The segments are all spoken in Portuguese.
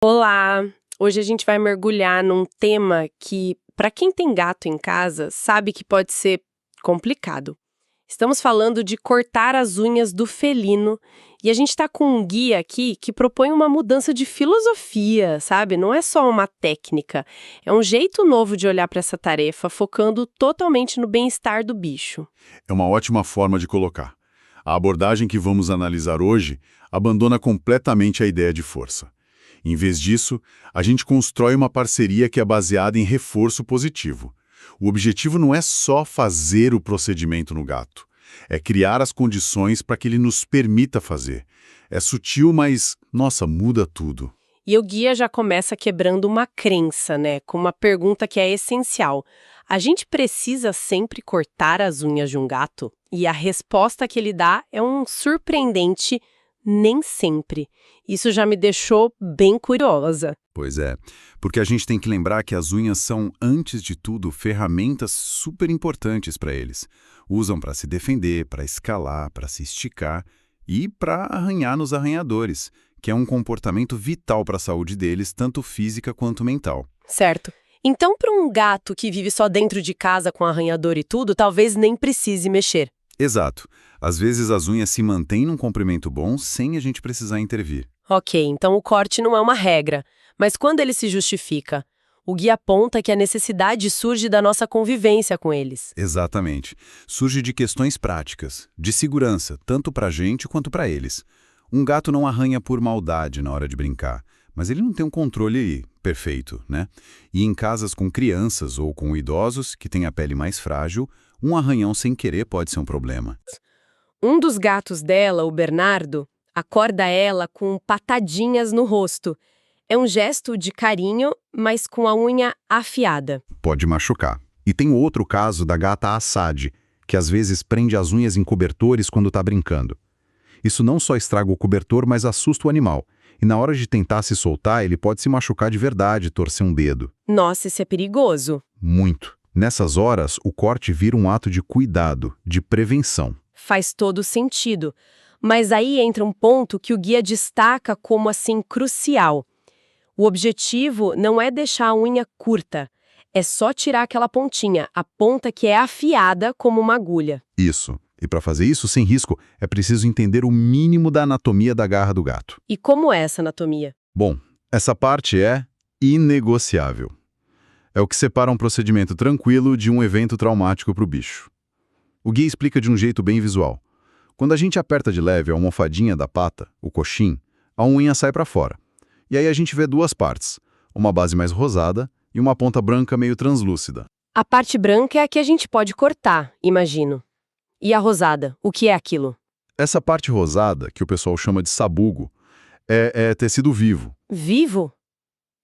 Olá! Hoje a gente vai mergulhar num tema que, para quem tem gato em casa, sabe que pode ser complicado. Estamos falando de cortar as unhas do felino e a gente está com um guia aqui que propõe uma mudança de filosofia, sabe? Não é só uma técnica, é um jeito novo de olhar para essa tarefa, focando totalmente no bem-estar do bicho. É uma ótima forma de colocar. A abordagem que vamos analisar hoje abandona completamente a ideia de força. Em vez disso, a gente constrói uma parceria que é baseada em reforço positivo. O objetivo não é só fazer o procedimento no gato, é criar as condições para que ele nos permita fazer. É sutil, mas, nossa, muda tudo. E o guia já começa quebrando uma crença, né? Com uma pergunta que é essencial. A gente precisa sempre cortar as unhas de um gato? E a resposta que ele dá é um surpreendente nem sempre. Isso já me deixou bem curiosa. Pois é, porque a gente tem que lembrar que as unhas são, antes de tudo, ferramentas super importantes para eles. Usam para se defender, para escalar, para se esticar e para arranhar nos arranhadores, que é um comportamento vital para a saúde deles, tanto física quanto mental. Certo. Então, para um gato que vive só dentro de casa com arranhador e tudo, talvez nem precise mexer. Exato. Às vezes as unhas se mantêm num comprimento bom sem a gente precisar intervir. Ok, então o corte não é uma regra. Mas quando ele se justifica? O guia aponta que a necessidade surge da nossa convivência com eles. Exatamente. Surge de questões práticas, de segurança, tanto para a gente quanto para eles. Um gato não arranha por maldade na hora de brincar, mas ele não tem um controle perfeito, né? E em casas com crianças ou com idosos, que têm a pele mais frágil, um arranhão sem querer pode ser um problema. Um dos gatos dela, o Bernardo, acorda ela com patadinhas no rosto. É um gesto de carinho, mas com a unha afiada. Pode machucar. E tem outro caso da gata Assad, que às vezes prende as unhas em cobertores quando está brincando. Isso não só estraga o cobertor, mas assusta o animal. E na hora de tentar se soltar, ele pode se machucar de verdade, torcer um dedo. Nossa, isso é perigoso. Muito. Nessas horas, o corte vira um ato de cuidado, de prevenção. Faz todo sentido. Mas aí entra um ponto que o guia destaca como, assim, crucial. O objetivo não é deixar a unha curta, é só tirar aquela pontinha, a ponta que é afiada como uma agulha. Isso. E para fazer isso sem risco, é preciso entender o mínimo da anatomia da garra do gato. E como é essa anatomia? Bom, essa parte é inegociável. É o que separa um procedimento tranquilo de um evento traumático para o bicho. O guia explica de um jeito bem visual. Quando a gente aperta de leve a almofadinha da pata, o coxim, a unha sai para fora. E aí a gente vê duas partes, uma base mais rosada e uma ponta branca meio translúcida. A parte branca é a que a gente pode cortar, imagino. E a rosada, o que é aquilo? Essa parte rosada, que o pessoal chama de sabugo, é tecido vivo. Vivo?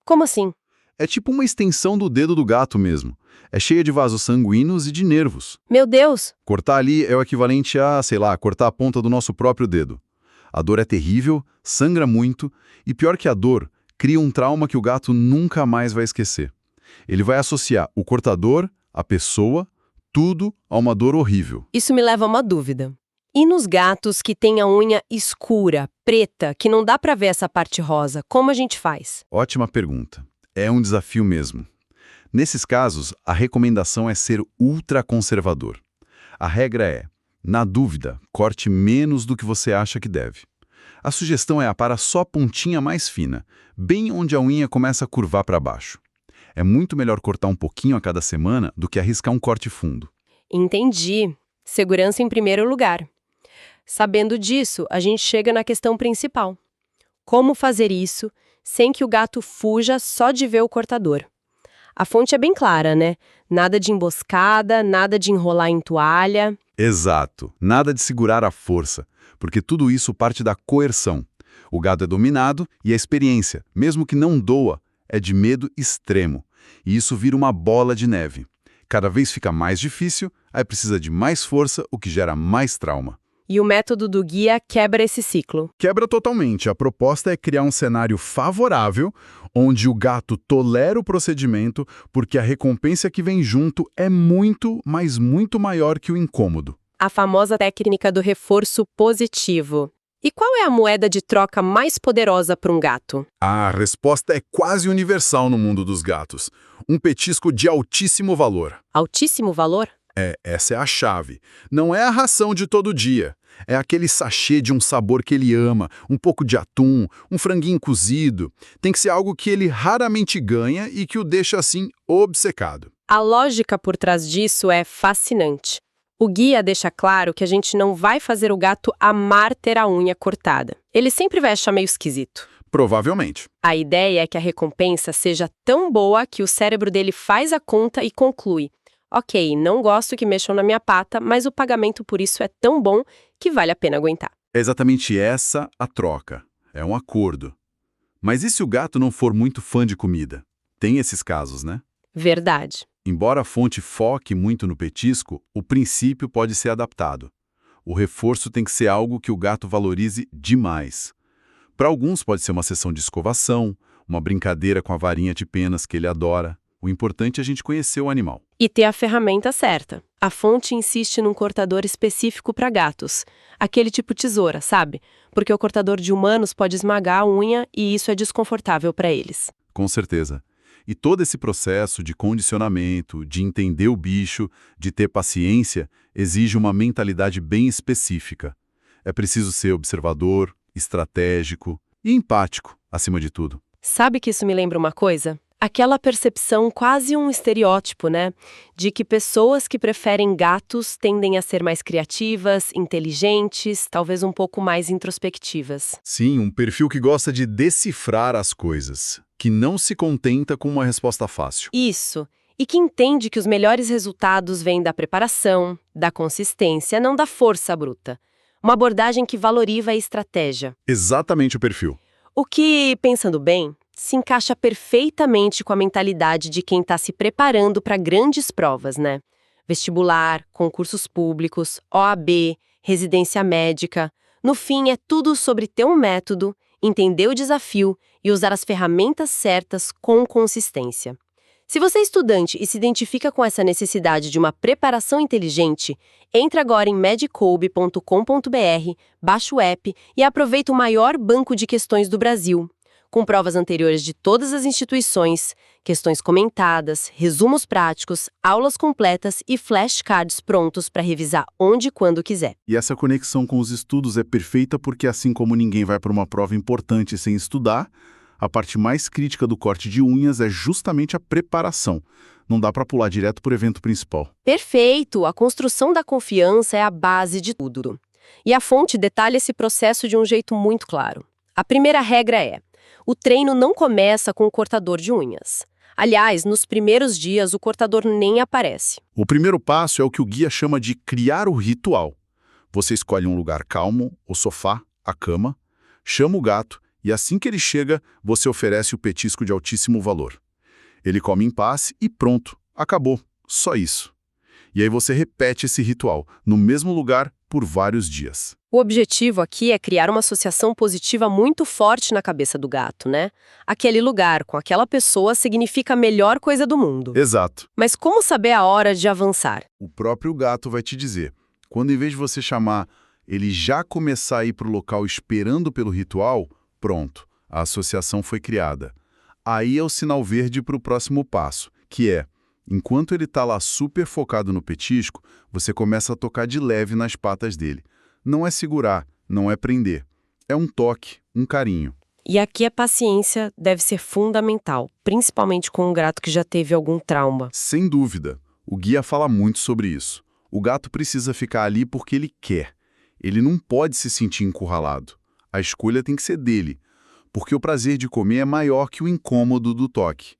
Como assim? É tipo uma extensão do dedo do gato mesmo. É cheia de vasos sanguíneos e de nervos. Meu Deus! Cortar ali é o equivalente a, sei lá, cortar a ponta do nosso próprio dedo. A dor é terrível, sangra muito e, pior que a dor, cria um trauma que o gato nunca mais vai esquecer. Ele vai associar o cortador, a pessoa, tudo a uma dor horrível. Isso me leva a uma dúvida. E nos gatos que têm a unha escura, preta, que não dá pra ver essa parte rosa, como a gente faz? Ótima pergunta. É um desafio mesmo. Nesses casos, a recomendação é ser ultraconservador. A regra é, na dúvida, corte menos do que você acha que deve. A sugestão é aparar só a pontinha mais fina, bem onde a unha começa a curvar para baixo. É muito melhor cortar um pouquinho a cada semana do que arriscar um corte fundo. Entendi. Segurança em primeiro lugar. Sabendo disso, a gente chega na questão principal. Como fazer isso sem que o gato fuja só de ver o cortador? A fonte é bem clara, né? Nada de emboscada, nada de enrolar em toalha. Exato. Nada de segurar à força, porque tudo isso parte da coerção. O gato é dominado e a experiência, mesmo que não doa, é de medo extremo. E isso vira uma bola de neve. Cada vez fica mais difícil, aí precisa de mais força, o que gera mais trauma. E o método do guia quebra esse ciclo. Quebra totalmente. A proposta é criar um cenário favorável, onde o gato tolera o procedimento, porque a recompensa que vem junto é muito, mas muito maior que o incômodo. A famosa técnica do reforço positivo. E qual é a moeda de troca mais poderosa para um gato? A resposta é quase universal no mundo dos gatos. Um petisco de altíssimo valor. Altíssimo valor? Essa é a chave. Não é a ração de todo dia. É aquele sachê de um sabor que ele ama, um pouco de atum, um franguinho cozido. Tem que ser algo que ele raramente ganha e que o deixa assim obcecado. A lógica por trás disso é fascinante. O guia deixa claro que a gente não vai fazer o gato amar ter a unha cortada. Ele sempre vai achar meio esquisito. Provavelmente. A ideia é que a recompensa seja tão boa que o cérebro dele faz a conta e conclui: ok, não gosto que mexam na minha pata, mas o pagamento por isso é tão bom que vale a pena aguentar. É exatamente essa a troca. É um acordo. Mas e se o gato não for muito fã de comida? Tem esses casos, né? Verdade. Embora a fonte foque muito no petisco, o princípio pode ser adaptado. O reforço tem que ser algo que o gato valorize demais. Para alguns pode ser uma sessão de escovação, uma brincadeira com a varinha de penas que ele adora. O importante é a gente conhecer o animal. E ter a ferramenta certa. A fonte insiste num cortador específico para gatos. Aquele tipo tesoura, sabe? Porque o cortador de humanos pode esmagar a unha e isso é desconfortável para eles. Com certeza. E todo esse processo de condicionamento, de entender o bicho, de ter paciência, exige uma mentalidade bem específica. É preciso ser observador, estratégico e empático, acima de tudo. Sabe que isso me lembra uma coisa? Aquela percepção, quase um estereótipo, né? De que pessoas que preferem gatos tendem a ser mais criativas, inteligentes, talvez um pouco mais introspectivas. Sim, um perfil que gosta de decifrar as coisas, que não se contenta com uma resposta fácil. Isso. E que entende que os melhores resultados vêm da preparação, da consistência, não da força bruta. Uma abordagem que valoriza a estratégia. Exatamente o perfil. O que, pensando bem, se encaixa perfeitamente com a mentalidade de quem está se preparando para grandes provas, né? Vestibular, concursos públicos, OAB, residência médica. No fim, é tudo sobre ter um método, entender o desafio e usar as ferramentas certas com consistência. Se você é estudante e se identifica com essa necessidade de uma preparação inteligente, entre agora em medicoub.com.br, baixa o app e aproveita o maior banco de questões do Brasil, com provas anteriores de todas as instituições, questões comentadas, resumos práticos, aulas completas e flashcards prontos para revisar onde e quando quiser. E essa conexão com os estudos é perfeita porque, assim como ninguém vai para uma prova importante sem estudar, a parte mais crítica do corte de unhas é justamente a preparação. Não dá para pular direto para o evento principal. Perfeito! A construção da confiança é a base de tudo. E a fonte detalha esse processo de um jeito muito claro. A primeira regra é: o treino não começa com o cortador de unhas. Aliás, nos primeiros dias, o cortador nem aparece. O primeiro passo é o que o guia chama de criar o ritual. Você escolhe um lugar calmo, o sofá, a cama, chama o gato e assim que ele chega, você oferece o petisco de altíssimo valor. Ele come em paz e pronto, acabou, só isso. E aí você repete esse ritual, no mesmo lugar, por vários dias. O objetivo aqui é criar uma associação positiva muito forte na cabeça do gato, né? Aquele lugar com aquela pessoa significa a melhor coisa do mundo. Exato. Mas como saber a hora de avançar? O próprio gato vai te dizer. Quando em vez de você chamar, ele já começar a ir para o local esperando pelo ritual, pronto, a associação foi criada. Aí é o sinal verde para o próximo passo, que é, enquanto ele está lá super focado no petisco, você começa a tocar de leve nas patas dele. Não é segurar, não é prender. É um toque, um carinho. E aqui a paciência deve ser fundamental, principalmente com um gato que já teve algum trauma. Sem dúvida. O guia fala muito sobre isso. O gato precisa ficar ali porque ele quer. Ele não pode se sentir encurralado. A escolha tem que ser dele, porque o prazer de comer é maior que o incômodo do toque.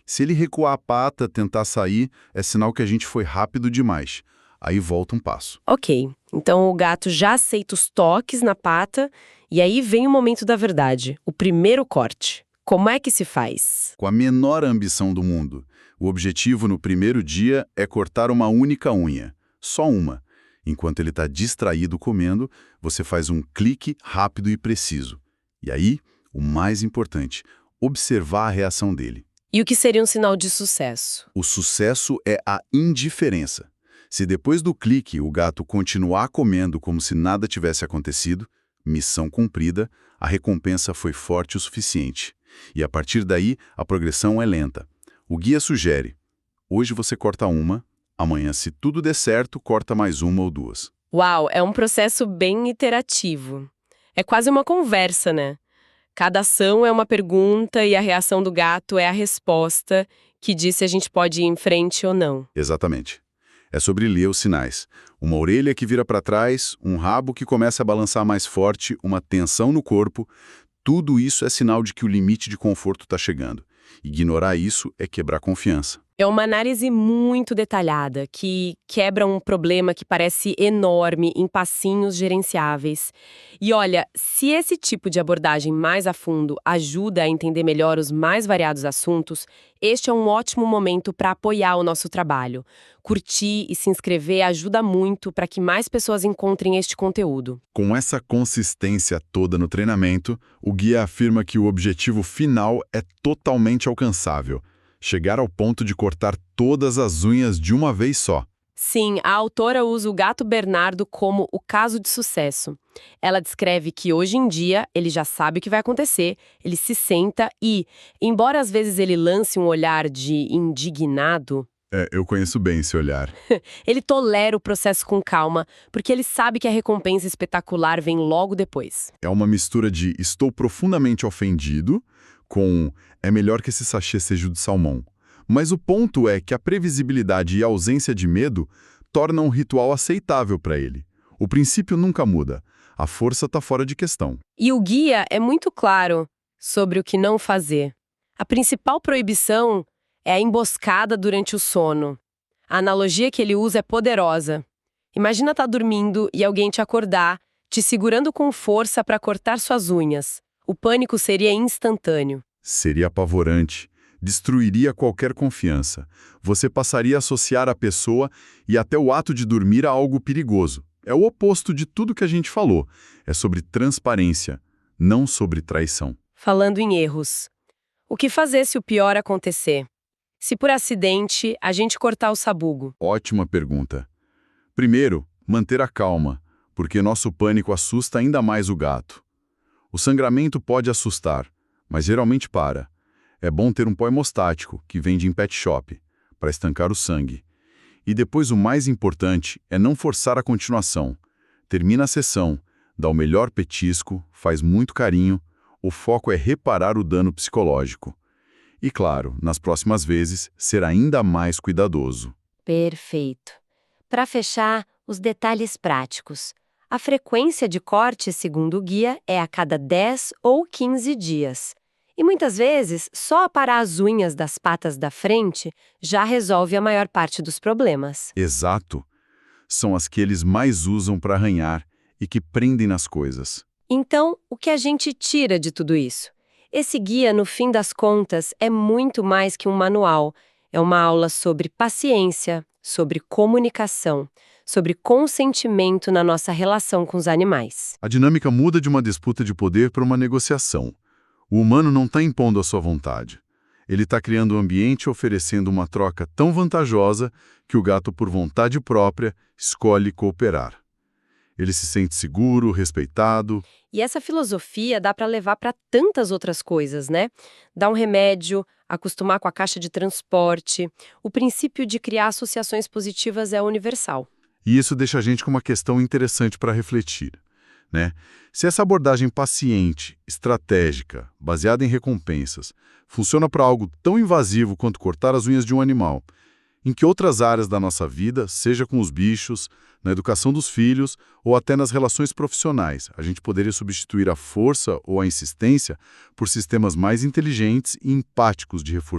Se ele recuar a pata, tentar sair, é sinal que a gente foi rápido demais. Aí volta um passo. Ok, então o gato já aceita os toques na pata e aí vem o momento da verdade, o primeiro corte. Como é que se faz? Com a menor ambição do mundo. O objetivo no primeiro dia é cortar uma única unha, só uma. Enquanto ele está distraído comendo, você faz um clique rápido e preciso. E aí, o mais importante, observar a reação dele. E o que seria um sinal de sucesso? O sucesso é a indiferença. Se depois do clique o gato continuar comendo como se nada tivesse acontecido, Missão cumprida, a recompensa foi forte o suficiente. E a partir daí, a progressão é lenta. O guia sugere: hoje você corta uma, amanhã, se tudo der certo, corta mais uma ou duas. Uau, é um processo bem iterativo. É quase uma conversa, né? Cada ação é uma pergunta e a reação do gato é a resposta que diz se a gente pode ir em frente ou não. Exatamente. É sobre ler os sinais. Uma orelha que vira para trás, um rabo que começa a balançar mais forte, uma tensão no corpo. Tudo isso é sinal de que o limite de conforto está chegando. Ignorar isso é quebrar confiança. É uma análise muito detalhada, que quebra um problema que parece enorme em passinhos gerenciáveis. E olha, se esse tipo de abordagem mais a fundo ajuda a entender melhor os mais variados assuntos, este é um ótimo momento para apoiar o nosso trabalho. Curtir e se inscrever ajuda muito para que mais pessoas encontrem este conteúdo. Com essa consistência toda no treinamento, o guia afirma que o objetivo final é totalmente alcançável: chegar ao ponto de cortar todas as unhas de uma vez só. Sim, a autora usa o gato Bernardo como o caso de sucesso. Ela descreve que hoje em dia ele já sabe o que vai acontecer, ele se senta e, embora às vezes ele lance um olhar de indignado, Eu conheço bem esse olhar. ele tolera o processo com calma, porque ele sabe que a recompensa espetacular vem logo depois. É uma mistura de estou profundamente ofendido com é melhor que esse sachê seja o de salmão. Mas o ponto é que a previsibilidade e a ausência de medo tornam um ritual aceitável para ele. O princípio nunca muda. A força está fora de questão. E o guia é muito claro sobre o que não fazer. A principal proibição é a emboscada durante o sono. A analogia que ele usa é poderosa. Imagina estar dormindo e alguém te acordar, te segurando com força para cortar suas unhas. O pânico seria instantâneo. Seria apavorante. Destruiria qualquer confiança. Você passaria a associar a pessoa e até o ato de dormir a algo perigoso. É o oposto de tudo que a gente falou. É sobre transparência, não sobre traição. Falando em erros. O que fazer se o pior acontecer? Se por acidente a gente cortar o sabugo? Ótima pergunta. Primeiro, manter a calma, porque nosso pânico assusta ainda mais o gato. O sangramento pode assustar, mas geralmente para. É bom ter um pó hemostático, que vende em pet shop, para estancar o sangue. E depois o mais importante é não forçar a continuação. Termina a sessão, dá o melhor petisco, faz muito carinho, o foco é reparar o dano psicológico. E claro, nas próximas vezes, ser ainda mais cuidadoso. Perfeito. Para fechar, os detalhes práticos. A frequência de corte, segundo o guia, é a cada 10 ou 15 dias. E muitas vezes, só aparar as unhas das patas da frente já resolve a maior parte dos problemas. Exato. São as que eles mais usam para arranhar e que prendem nas coisas. Então, o que a gente tira de tudo isso? Esse guia, no fim das contas, é muito mais que um manual. É uma aula sobre paciência, sobre comunicação, sobre consentimento na nossa relação com os animais. A dinâmica muda de uma disputa de poder para uma negociação. O humano não está impondo a sua vontade. Ele está criando um ambiente oferecendo uma troca tão vantajosa que o gato, por vontade própria, escolhe cooperar. Ele se sente seguro, respeitado. E essa filosofia dá para levar para tantas outras coisas, né? Dar um remédio, acostumar com a caixa de transporte. O princípio de criar associações positivas é universal. E isso deixa a gente com uma questão interessante para refletir, né? Se essa abordagem paciente, estratégica, baseada em recompensas, funciona para algo tão invasivo quanto cortar as unhas de um animal, em que outras áreas da nossa vida, seja com os bichos, na educação dos filhos ou até nas relações profissionais, a gente poderia substituir a força ou a insistência por sistemas mais inteligentes e empáticos de reforço